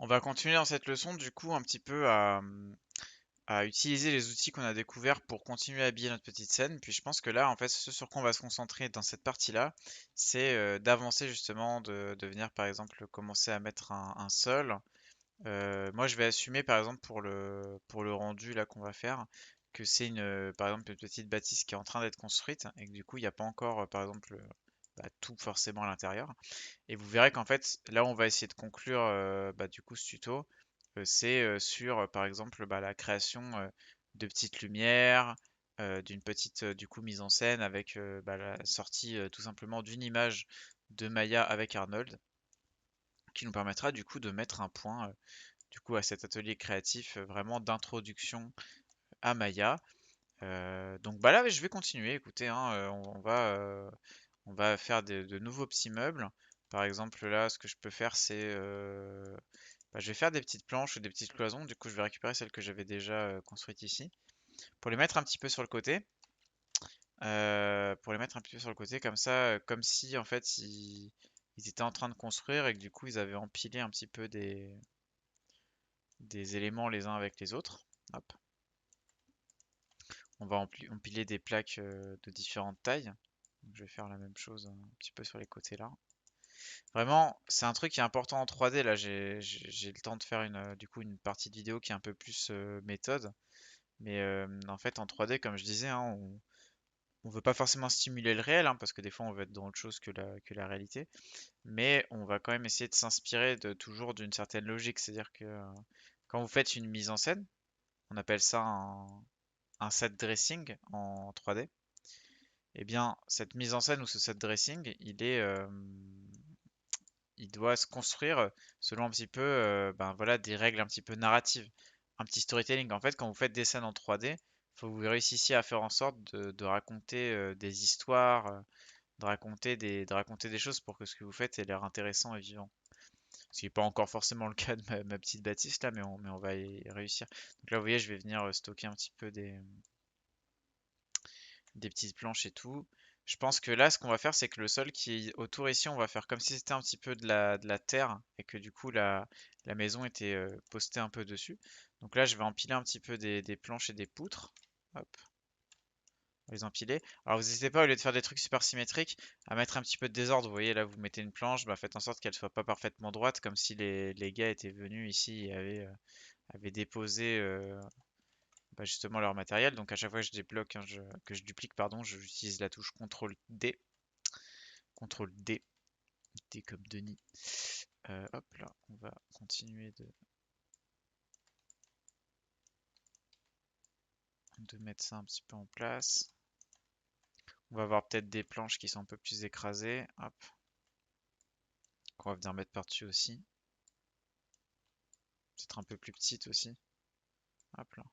On va continuer dans cette leçon du coup un petit peu à utiliser les outils qu'on a découverts pour continuer à habiller notre petite scène. Puis je pense que là, en fait, ce sur quoi on va se concentrer dans cette partie-là, c'est d'avancer justement, de venir par exemple commencer à mettre un sol. Moi, je vais assumer par exemple pour le rendu là qu'on va faire, que c'est par exemple une petite bâtisse qui est en train d'être construite et que du coup il n'y a pas encore par exemple tout forcément à l'intérieur. Et vous verrez qu'en fait, là, on va essayer de conclure du coup ce tuto. C'est sur, par exemple, la création de petites lumières, d'une petite du coup mise en scène avec la sortie tout simplement d'une image de Maya avec Arnold, qui nous permettra du coup de mettre un point du coup à cet atelier créatif vraiment d'introduction à Maya. Donc bah là, je vais continuer. Écoutez, hein, on va faire de nouveaux petits meubles. Par exemple, là, ce que je peux faire, c'est je vais faire des petites planches ou des petites cloisons. Du coup, je vais récupérer celles que j'avais déjà construites ici pour les mettre un petit peu sur le côté. Pour les mettre un petit peu sur le côté, comme ça, comme si en fait ils étaient en train de construire et que du coup ils avaient empilé un petit peu des éléments les uns avec les autres. Hop. On va empiler des plaques de différentes tailles. Donc, je vais faire la même chose un petit peu sur les côtés là. Vraiment, c'est un truc qui est important en 3D. Là, j'ai le temps de faire du coup, une partie de vidéo qui est un peu plus méthode. Mais en fait, en 3D, comme je disais, hein, on veut pas forcément stimuler le réel, hein, parce que des fois, on veut être dans autre chose que la réalité. Mais on va quand même essayer de s'inspirer toujours d'une certaine logique. C'est-à-dire que quand vous faites une mise en scène, on appelle ça un set dressing en 3D. Eh bien, cette mise en scène ou ce set dressing, il doit se construire selon un petit peu voilà, des règles un petit peu narratives, un petit storytelling. En fait, quand vous faites des scènes en 3D, faut que vous réussissiez à faire en sorte de raconter des histoires, de raconter des choses pour que ce que vous faites ait l'air intéressant et vivant. Ce qui n'est pas encore forcément le cas de ma petite bâtisse là, mais on va y réussir. Donc là, vous voyez, je vais venir stocker un petit peu des petites planches et tout. Je pense que là, ce qu'on va faire, c'est que le sol qui est autour ici, on va faire comme si c'était un petit peu de la terre et que du coup, la maison était postée un peu dessus. Donc là, je vais empiler un petit peu des planches et des poutres. Hop, on va les empiler. Alors, vous n'hésitez pas, au lieu de faire des trucs super symétriques, à mettre un petit peu de désordre. Vous voyez, là, vous mettez une planche, faites en sorte qu'elle soit pas parfaitement droite, comme si les gars étaient venus ici et avaient déposé justement leur matériel. Donc à chaque fois que je débloque, hein, que je duplique, pardon, j'utilise la touche CTRL D. CTRL D, D comme Denis. Hop là, on va continuer de mettre ça un petit peu en place. On va avoir peut-être des planches qui sont un peu plus écrasées. Hop, qu'on va venir mettre par-dessus aussi. Peut-être un peu plus petites aussi. Hop là.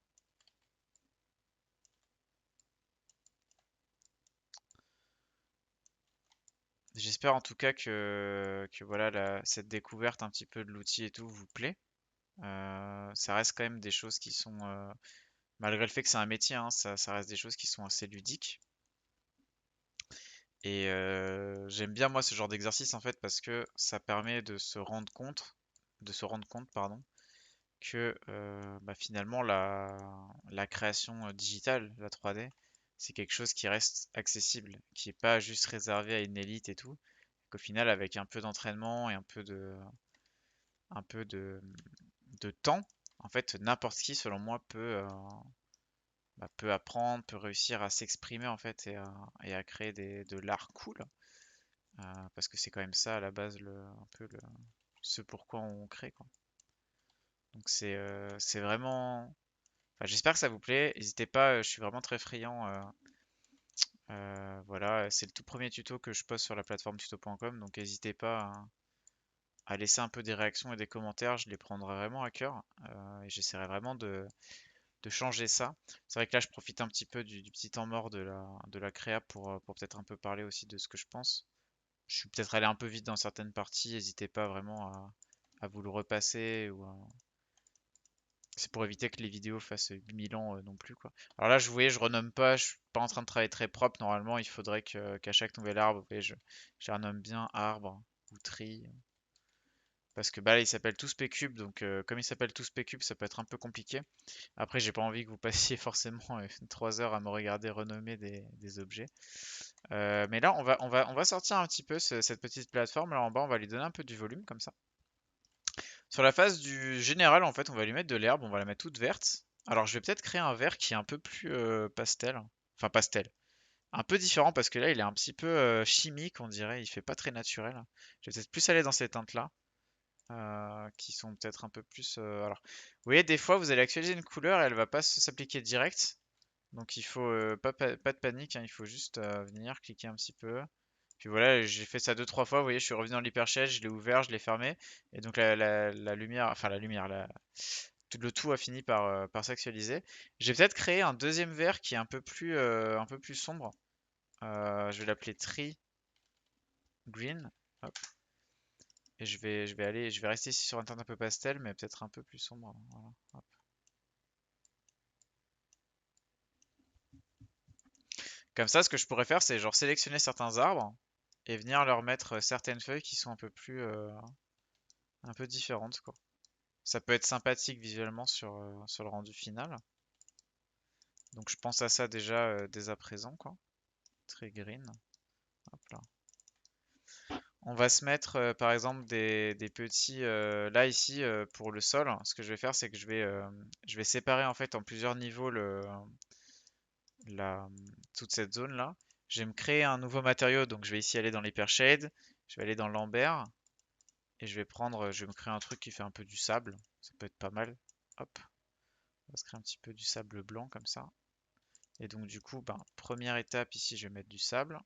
J'espère en tout cas que voilà, cette découverte un petit peu de l'outil et tout vous plaît. Ça reste quand même des choses qui sont, malgré le fait que c'est un métier, hein, ça reste des choses qui sont assez ludiques. Et j'aime bien moi ce genre d'exercice en fait parce que ça permet de se rendre compte, pardon, que finalement la création digitale, la 3D, c'est quelque chose qui reste accessible, qui est pas juste réservé à une élite et tout. Qu'au final, avec un peu d'entraînement et un peu de temps, en fait, n'importe qui, selon moi, peut apprendre, peut réussir à s'exprimer en fait et à créer de l'art cool. Parce que c'est quand même ça à la base un peu ce pourquoi on crée quoi. Donc c'est vraiment. Enfin, j'espère que ça vous plaît. N'hésitez pas, je suis vraiment très friand. Voilà, c'est le tout premier tuto que je poste sur la plateforme tuto.com, donc n'hésitez pas à laisser un peu des réactions et des commentaires. Je les prendrai vraiment à cœur et j'essaierai vraiment de changer ça. C'est vrai que là, je profite un petit peu du petit temps mort de la créa pour peut-être un peu parler aussi de ce que je pense. Je suis peut-être allé un peu vite dans certaines parties, n'hésitez pas vraiment à vous le repasser c'est pour éviter que les vidéos fassent 8000 ans non plus quoi. Alors là, vous voyez, je renomme pas, je suis pas en train de travailler très propre. Normalement, il faudrait qu'à chaque nouvel arbre, vous voyez, je renomme bien arbre ou tri Parce que bah là, ils s'appellent tous P-Cube, donc comme ils s'appellent tous P-Cube, ça peut être un peu compliqué. Après, j'ai pas envie que vous passiez forcément 3 heures à me regarder renommer des objets. Mais là, on va sortir un petit peu cette petite plateforme là en bas, on va lui donner un peu du volume comme ça. Sur la face du général, en fait, on va lui mettre de l'herbe, on va la mettre toute verte. Alors, je vais peut-être créer un vert qui est un peu plus pastel. Enfin, pastel. Un peu différent parce que là, il est un petit peu chimique, on dirait. Il fait pas très naturel. Je vais peut-être plus aller dans ces teintes-là, qui sont peut-être un peu plus. Alors, vous voyez, des fois, vous allez actualiser une couleur et elle va pas s'appliquer direct. Donc, il faut pas de panique, hein, il faut juste venir cliquer un petit peu. Puis voilà, j'ai fait ça deux, trois fois. Vous voyez, je suis revenu dans l'hypershade, je l'ai ouvert, je l'ai fermé. Et donc la lumière, enfin la lumière, le tout a fini par s'actualiser. J'ai peut-être créé un deuxième vert qui est un peu plus sombre. Je vais l'appeler Tree Green. Hop. Et je vais rester ici sur un teint un peu pastel, mais peut-être un peu plus sombre. Voilà. Hop. Comme ça, ce que je pourrais faire, c'est genre sélectionner certains arbres et venir leur mettre certaines feuilles qui sont un peu différentes, quoi. Ça peut être sympathique visuellement sur le rendu final. Donc je pense à ça déjà dès à présent, quoi. Très green. Hop là. On va se mettre par exemple des petits là ici pour le sol. Ce que je vais faire, c'est que je vais séparer en fait en plusieurs niveaux la, toute cette zone là. Je vais me créer un nouveau matériau, donc je vais ici aller dans l'hypershade, je vais aller dans l'amber et je vais me créer un truc qui fait un peu du sable. Ça peut être pas mal. Hop, on va se créer un petit peu du sable blanc comme ça. Et donc du coup, ben, première étape ici, je vais mettre du sable.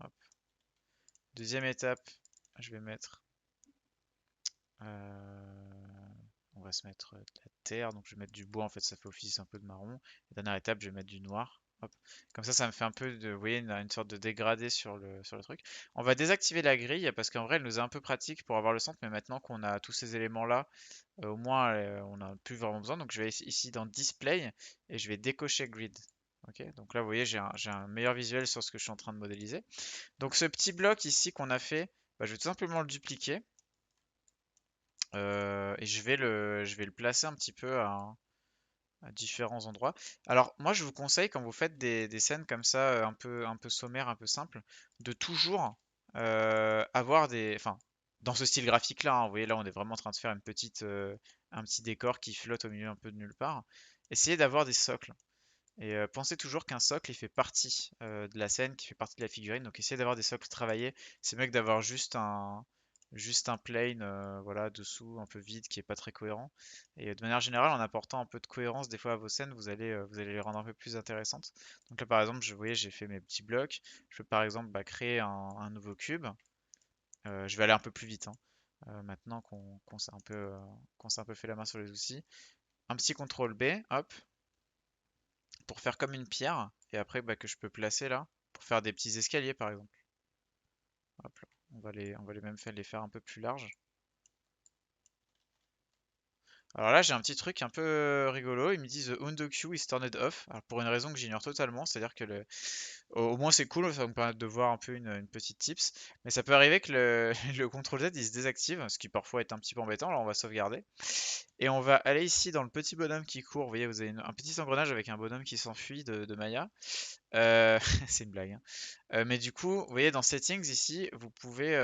Hop. Deuxième étape, je vais mettre, on va se mettre de la terre, donc je vais mettre du bois, en fait ça fait office un peu de marron. Et dernière étape, je vais mettre du noir. Hop. Comme ça me fait un peu de, vous voyez, une sorte de dégradé sur le truc. On va désactiver la grille parce qu'en vrai, elle nous est un peu pratique pour avoir le centre, mais maintenant qu'on a tous ces éléments-là, au moins on n'a plus vraiment besoin. Donc je vais ici dans Display et je vais décocher Grid. Ok, donc là, vous voyez, j'ai un meilleur visuel sur ce que je suis en train de modéliser. Donc ce petit bloc ici qu'on a fait, bah, je vais tout simplement le dupliquer et je vais le placer un petit peu à différents endroits. Alors moi je vous conseille quand vous faites des scènes comme ça un peu sommaires, un peu simples, de toujours avoir enfin dans ce style graphique là, hein, vous voyez là on est vraiment en train de faire un petit décor qui flotte au milieu un peu de nulle part. Essayez d'avoir des socles. Et pensez toujours qu'un socle, il fait partie de la scène, qui fait partie de la figurine. Donc essayez d'avoir des socles travaillés. C'est mieux que d'avoir juste un plane voilà, dessous, un peu vide, qui est pas très cohérent. Et de manière générale, en apportant un peu de cohérence des fois à vos scènes, vous allez les rendre un peu plus intéressantes. Donc là, par exemple, vous voyez, j'ai fait mes petits blocs. Je peux par exemple bah, créer un nouveau cube. Je vais aller un peu plus vite, hein, maintenant qu'on s'est un peu fait la main sur les outils. Un petit CTRL B, hop, pour faire comme une pierre et après bah, que je peux placer là pour faire des petits escaliers par exemple. Hop là. On va les même faire les faire un peu plus larges. Alors là j'ai un petit truc un peu rigolo, ils me disent The Undo Queue is turned off. Alors pour une raison que j'ignore totalement, c'est-à-dire que au moins c'est cool, ça va me permettre de voir un peu une petite tips. Mais ça peut arriver que le CTRL Z il se désactive, ce qui parfois est un petit peu embêtant. Alors on va sauvegarder. Et on va aller ici dans le petit bonhomme qui court. Vous voyez, vous avez un petit engrenage avec un bonhomme qui s'enfuit de Maya. C'est une blague, hein. Mais du coup, vous voyez dans Settings ici, vous pouvez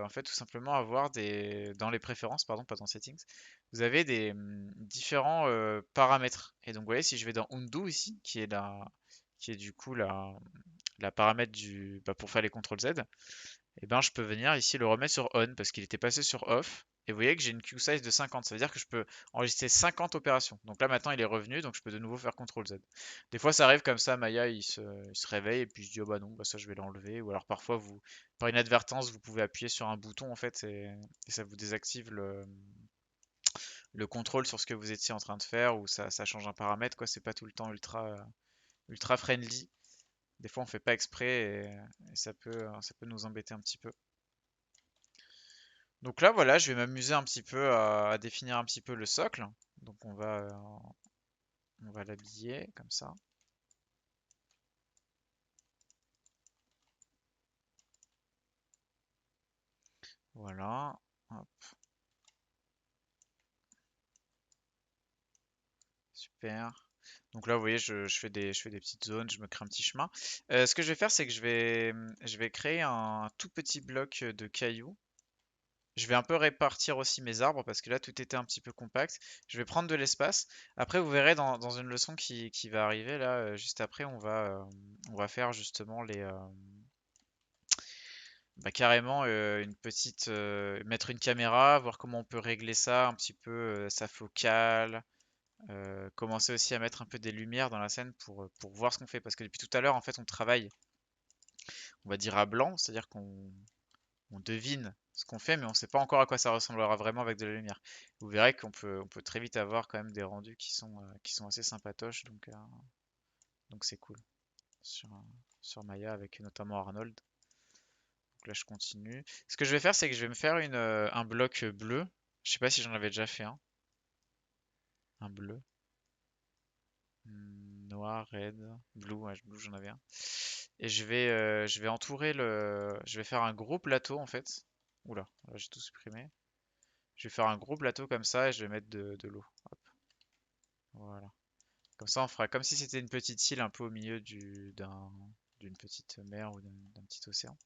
en fait tout simplement avoir dans les préférences, pardon, pas dans Settings, vous avez des différents paramètres. Et donc, vous voyez, si je vais dans Undo ici, qui est du coup la paramètre pour faire les CTRL Z, et ben je peux venir ici le remettre sur On parce qu'il était passé sur Off. Et vous voyez que j'ai une queue size de 50. Ça veut dire que je peux enregistrer 50 opérations. Donc là maintenant il est revenu, donc je peux de nouveau faire CTRL Z. Des fois ça arrive comme ça, Maya il se réveille et puis je dis oh bah non, bah ça je vais l'enlever. Ou alors parfois par inadvertance, vous pouvez appuyer sur un bouton en fait et ça vous désactive le contrôle sur ce que vous étiez en train de faire ou ça change un paramètre quoi. C'est pas tout le temps ultra friendly. Des fois on fait pas exprès et ça peut nous embêter un petit peu. Donc là, voilà, je vais m'amuser un petit peu à définir un petit peu le socle. Donc on va l'habiller comme ça. Voilà. Hop, super. Donc là, vous voyez, je fais des petites zones, je me crée un petit chemin. Ce que je vais faire, c'est que je vais créer un tout petit bloc de cailloux. Je vais un peu répartir aussi mes arbres parce que là, tout était un petit peu compact. Je vais prendre de l'espace. Après, vous verrez dans une leçon qui va arriver, là, juste après, on va faire justement bah, carrément une petite, mettre une caméra, voir comment on peut régler ça un petit peu, sa focale, commencer aussi à mettre un peu des lumières dans la scène pour voir ce qu'on fait. Parce que depuis tout à l'heure, en fait, on travaille, on va dire à blanc, c'est-à-dire qu'on devine ce qu'on fait, mais on ne sait pas encore à quoi ça ressemblera vraiment avec de la lumière. Vous verrez on peut très vite avoir quand même des rendus qui sont assez sympatoches, donc c'est cool sur, sur Maya avec notamment Arnold. Donc là, je continue. Ce que je vais faire, c'est que je vais me faire un bloc bleu. Je sais pas si j'en avais déjà fait un bleu. Noir, red, blue, ouais, blue, j'en avais un. Et je vais entourer je vais faire un gros plateau en fait. Oula, là j'ai tout supprimé. Je vais faire un gros plateau comme ça et je vais mettre de l'eau. Hop, voilà. Comme ça, on fera comme si c'était une petite île un peu au milieu d'une petite mer ou d'un petit océan.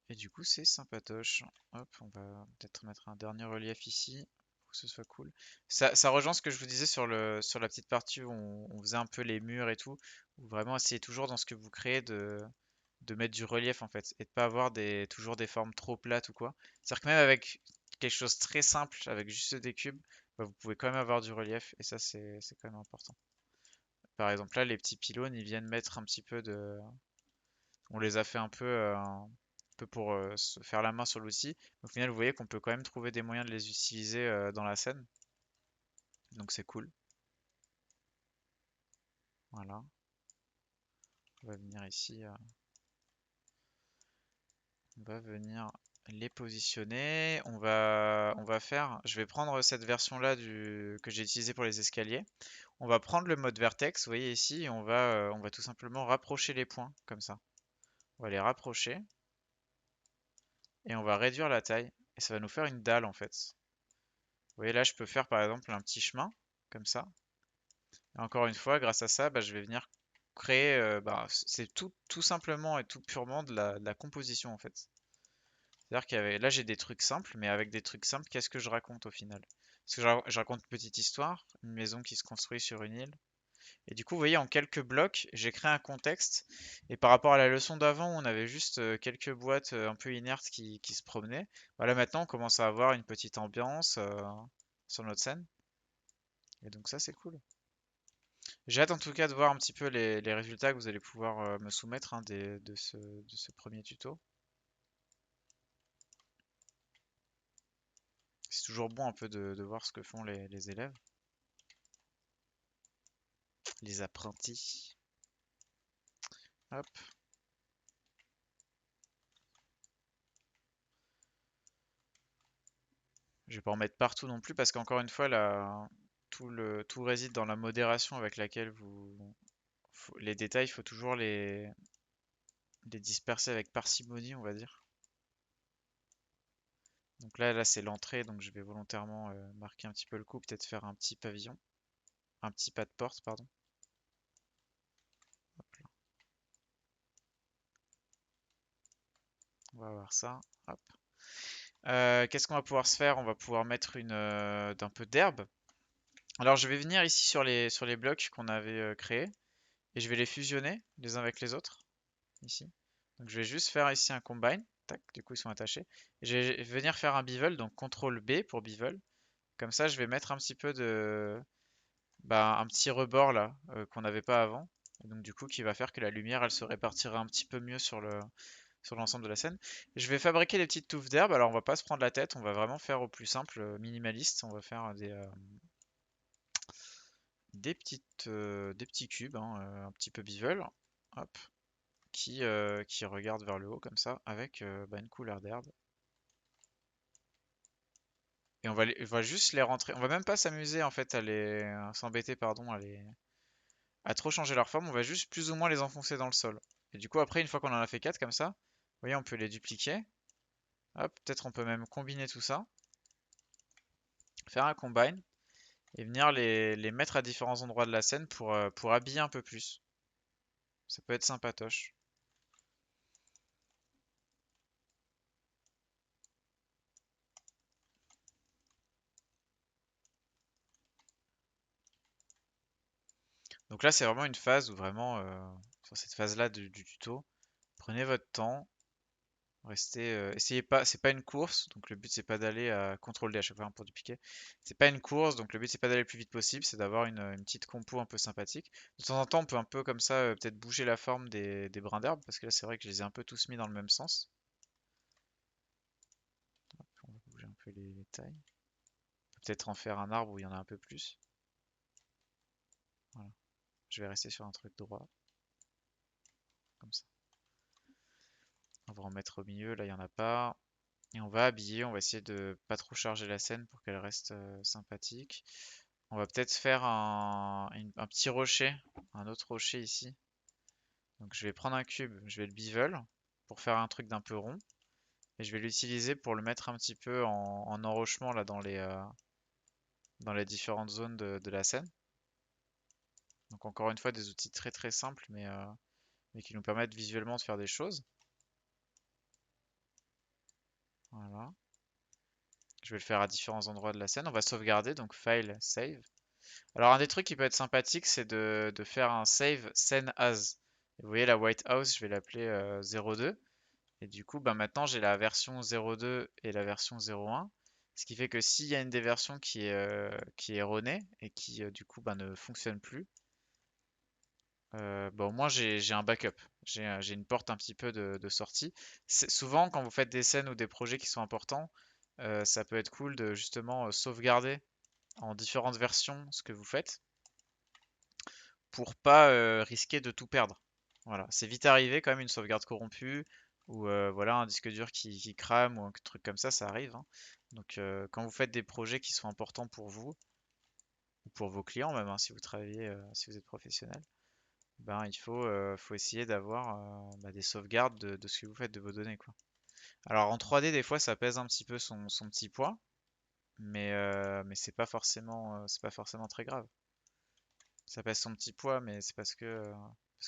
Et du coup, c'est sympatoche. Hop, on va peut-être mettre un dernier relief ici pour que ce soit cool. Ça rejoint ce que je vous disais sur la petite partie où on faisait un peu les murs et tout. Où vraiment, essayez toujours dans ce que vous créez de mettre du relief en fait. Et de pas avoir toujours des formes trop plates ou quoi. C'est-à-dire que même avec quelque chose de très simple, avec juste des cubes, bah, vous pouvez quand même avoir du relief. Et ça, c'est quand même important. Par exemple, là, les petits pylônes, ils viennent mettre un petit peu de. On les a fait un peu pour se faire la main sur l'outil. Au final, vous voyez qu'on peut quand même trouver des moyens de les utiliser dans la scène. Donc c'est cool. Voilà. On va venir ici. On va venir les positionner. On va faire. Je vais prendre cette version-là que j'ai utilisée pour les escaliers. On va prendre le mode vertex. Vous voyez ici, et on va tout simplement rapprocher les points comme ça. On va les rapprocher et on va réduire la taille. Et ça va nous faire une dalle en fait. Vous voyez là, je peux faire par exemple un petit chemin comme ça. Et encore une fois, grâce à ça, bah, je vais venir créer. Bah, c'est tout simplement et tout purement de la composition en fait. C'est-à-dire là, j'ai des trucs simples, mais avec des trucs simples, qu'est-ce que je raconte au final? Parce que je raconte une petite histoire, une maison qui se construit sur une île. Et du coup, vous voyez, en quelques blocs, j'ai créé un contexte. Et par rapport à la leçon d'avant, où on avait juste quelques boîtes un peu inertes qui se promenaient. Voilà, maintenant, on commence à avoir une petite ambiance sur notre scène. Et donc ça, c'est cool. J'ai hâte en tout cas de voir un petit peu les résultats que vous allez pouvoir me soumettre hein, de ce premier tuto. C'est toujours bon un peu de voir ce que font les élèves, les apprentis. Hop, je vais pas en mettre partout non plus parce qu'encore une fois, là, tout réside dans la modération avec laquelle les détails, il faut toujours les disperser avec parcimonie, on va dire. Donc là c'est l'entrée, donc je vais volontairement marquer un petit peu le coup, peut-être faire un petit pavillon, un petit pas de porte, pardon. Hop là, on va voir ça. Hop. Qu'est-ce qu'on va pouvoir se faire? On va pouvoir mettre d'un peu d'herbe. Alors je vais venir ici sur les blocs qu'on avait créés et je vais les fusionner les uns avec les autres ici. Donc je vais juste faire ici un combine. Tac, du coup ils sont attachés. Et je vais venir faire un bevel, donc CTRL B pour bevel. Comme ça je vais mettre un petit peu bah, un petit rebord là qu'on n'avait pas avant. Et donc du coup qui va faire que la lumière elle se répartira un petit peu mieux sur l'ensemble de la scène. Je vais fabriquer des petites touffes d'herbe. Alors on va pas se prendre la tête, on va vraiment faire au plus simple, minimaliste. On va faire des petits cubes, hein, un petit peu bevel, hop, qui regardent vers le haut comme ça, avec bah, une couleur d'herbe. Et on va juste les rentrer. On va même pas s'amuser en fait à s'embêter, pardon, à trop changer leur forme. On va juste plus ou moins les enfoncer dans le sol. Et du coup après, une fois qu'on en a fait 4 comme ça, vous voyez, on peut les dupliquer. Hop, peut-être on peut même combiner tout ça, faire un combine et venir les mettre à différents endroits de la scène pour habiller un peu plus. Ça peut être sympatoche. Donc là, c'est vraiment une phase où vraiment, sur cette phase-là du tuto, prenez votre temps, restez, essayez pas, c'est pas une course, donc le but c'est pas d'aller à contrôle D à chaque fois hein, pour du piqué. C'est pas une course, donc le but c'est pas d'aller le plus vite possible, c'est d'avoir une petite compo un peu sympathique. De temps en temps, on peut un peu comme ça, peut-être bouger la forme des brins d'herbe, parce que là c'est vrai que je les ai un peu tous mis dans le même sens. On va bouger un peu les tailles. On peut peut-être en faire un arbre où il y en a un peu plus. Voilà. Je vais rester sur un truc droit, comme ça. On va en mettre au milieu, là il y en a pas. Et on va habiller, on va essayer de pas trop charger la scène pour qu'elle reste sympathique. On va peut-être faire un petit rocher, un autre rocher ici. Donc je vais prendre un cube, je vais le bevel pour faire un truc d'un peu rond. Et je vais l'utiliser pour le mettre un petit peu en enrochement là dans les différentes zones de la scène. Donc encore une fois des outils très très simples mais qui nous permettent visuellement de faire des choses. Voilà. Je vais le faire à différents endroits de la scène. On va sauvegarder, donc File, Save. Alors un des trucs qui peut être sympathique, c'est de faire un save scene as. Vous voyez la White House, je vais l'appeler 02. Et du coup, bah, maintenant j'ai la version 02 et la version 01. Ce qui fait que s'il y a une des versions qui est erronée et qui du coup bah, ne fonctionne plus, bah, au moins j'ai un backup. J'ai une porte un petit peu de sortie. Souvent quand vous faites des scènes ou des projets qui sont importants, ça peut être cool de justement sauvegarder en différentes versions ce que vous faites pour pas risquer de tout perdre. Voilà, c'est vite arrivé quand même une sauvegarde corrompue ou voilà un disque dur qui crame ou un truc comme ça arrive, hein. Donc quand vous faites des projets qui sont importants pour vous ou pour vos clients même, hein, si vous travaillez, si vous êtes professionnel, ben faut essayer d'avoir bah, des sauvegardes de ce que vous faites de vos données quoi. Alors en 3D des fois ça pèse un petit peu son petit poids, mais c'est pas forcément très grave. Ça pèse son petit poids, mais c'est parce qu'il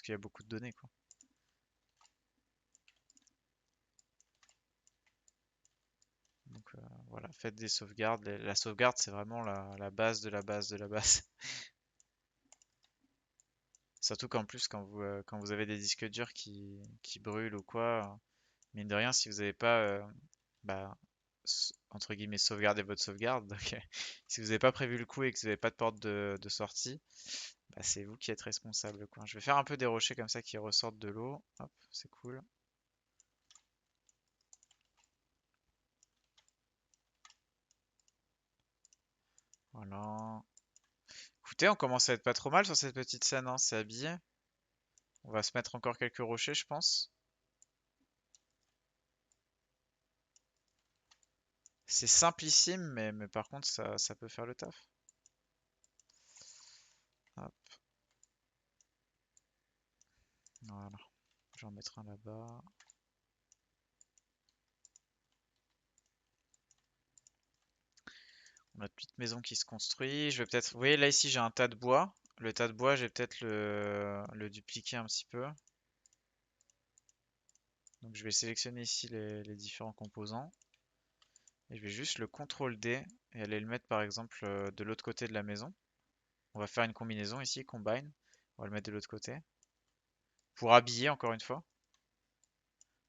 y a beaucoup de données quoi. Donc voilà, faites des sauvegardes. La sauvegarde, c'est vraiment la base de la base de la base. Surtout qu'en plus, quand vous avez des disques durs qui brûlent ou quoi, mine de rien, si vous n'avez pas, bah, entre guillemets, sauvegardé votre sauvegarde, donc, si vous n'avez pas prévu le coup et que vous n'avez pas de porte de sortie, bah, c'est vous qui êtes responsable, quoi. Je vais faire un peu des rochers comme ça qui ressortent de l'eau. Hop, c'est cool. Voilà. Écoutez, on commence à être pas trop mal sur cette petite scène, hein, c'est habillé. On va se mettre encore quelques rochers, je pense. C'est simplissime, mais par contre, ça peut faire le taf. Hop, voilà. Je vais en mettre un là-bas. On a une petite maison qui se construit. Je vais peut-être... Vous voyez, là, ici, j'ai un tas de bois. Le tas de bois, je vais peut-être le dupliquer un petit peu. Donc, je vais sélectionner ici les différents composants. Et je vais juste le CTRL D et aller le mettre, par exemple, de l'autre côté de la maison. On va faire une combinaison ici, combine. On va le mettre de l'autre côté. Pour habiller, encore une fois.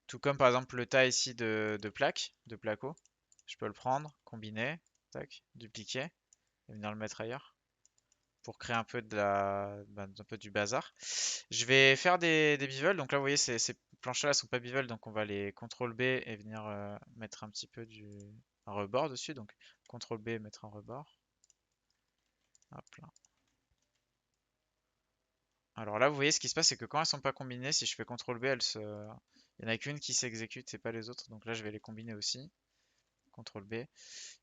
Tout comme par exemple le tas ici de plaques, de placo. Je peux le prendre, combiner, tac, dupliquer et venir le mettre ailleurs pour créer un peu un peu du bazar. Je vais faire des bevels. Donc là, vous voyez, ces planches-là sont pas bevel, donc on va les CTRL B et venir mettre un petit peu un rebord dessus. Donc CTRL B, mettre un rebord. Hop là. Alors là, vous voyez, ce qui se passe, c'est que quand elles sont pas combinées, si je fais CTRL B, il n'y en a qu'une qui s'exécute et pas les autres. Donc là, je vais les combiner aussi. CTRL B.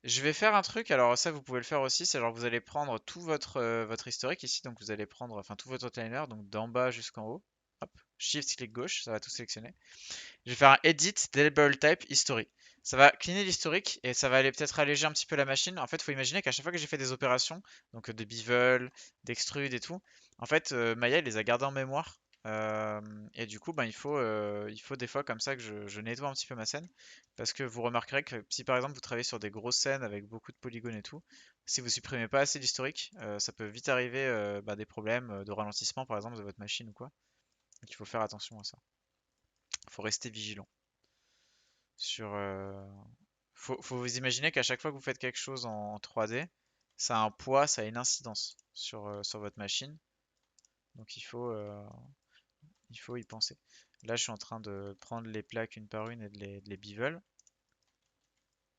Je vais faire un truc, alors ça vous pouvez le faire aussi, c'est genre vous allez prendre tout votre historique ici, donc vous allez prendre enfin tout votre outliner, donc d'en bas jusqu'en haut. Hop, Shift clic gauche, ça va tout sélectionner. Je vais faire un Edit Label Type History. Ça va cleaner l'historique et ça va aller peut-être alléger un petit peu la machine. En fait, il faut imaginer qu'à chaque fois que j'ai fait des opérations, donc de bevel, d'extrude et tout, en fait, Maya il les a gardés en mémoire. Et du coup, ben, il faut des fois comme ça que je nettoie un petit peu ma scène. Parce que vous remarquerez que si par exemple vous travaillez sur des grosses scènes avec beaucoup de polygones et tout, si vous supprimez pas assez d'historique, ça peut vite arriver bah, des problèmes de ralentissement par exemple de votre machine ou quoi. Donc il faut faire attention à ça. Il faut rester vigilant sur, faut vous imaginer qu'à chaque fois que vous faites quelque chose en 3D, ça a un poids, ça a une incidence sur votre machine. Donc il faut y penser. Là, je suis en train de prendre les plaques une par une et de les bevel.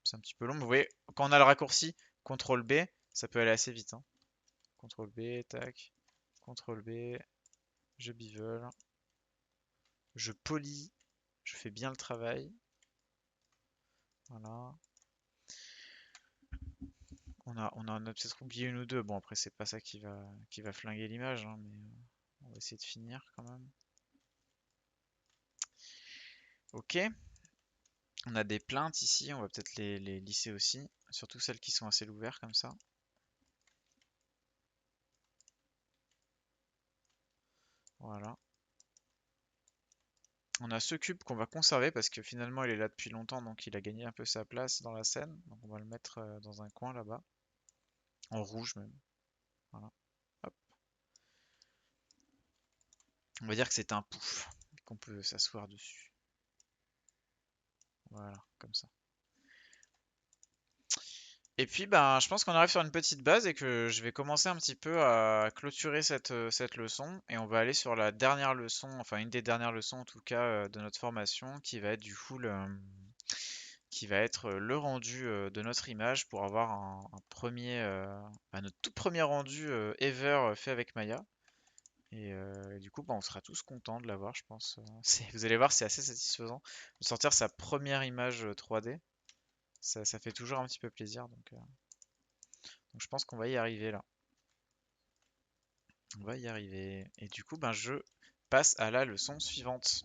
C'est un petit peu long, mais vous voyez, quand on a le raccourci CTRL B, ça peut aller assez vite, hein. CTRL B, tac, CTRL B, je bevel, je polis, je fais bien le travail. Voilà. On a peut-être oublié une ou deux. Bon, après, c'est pas ça qui va flinguer l'image, hein, mais on va essayer de finir quand même. Ok, on a des plaintes ici, on va peut-être les lisser aussi, surtout celles qui sont à ciel ouvert comme ça. Voilà. On a ce cube qu'on va conserver parce que finalement il est là depuis longtemps, donc il a gagné un peu sa place dans la scène. Donc on va le mettre dans un coin là-bas, en rouge même. Voilà. Hop. On va dire que c'est un pouf, qu'on peut s'asseoir dessus. Voilà, comme ça. Et puis, ben, je pense qu'on arrive sur une petite base et que je vais commencer un petit peu à clôturer cette leçon. Et on va aller sur la dernière leçon, enfin une des dernières leçons en tout cas de notre formation, qui va être du coup qui va être le rendu de notre image pour avoir un premier, notre tout premier rendu ever fait avec Maya. Et du coup, ben, on sera tous contents de l'avoir, je pense. Vous allez voir, c'est assez satisfaisant de sortir sa première image 3D. Ça fait toujours un petit peu plaisir, donc je pense qu'on va y arriver là. On va y arriver. Et du coup, ben, je passe à la leçon suivante.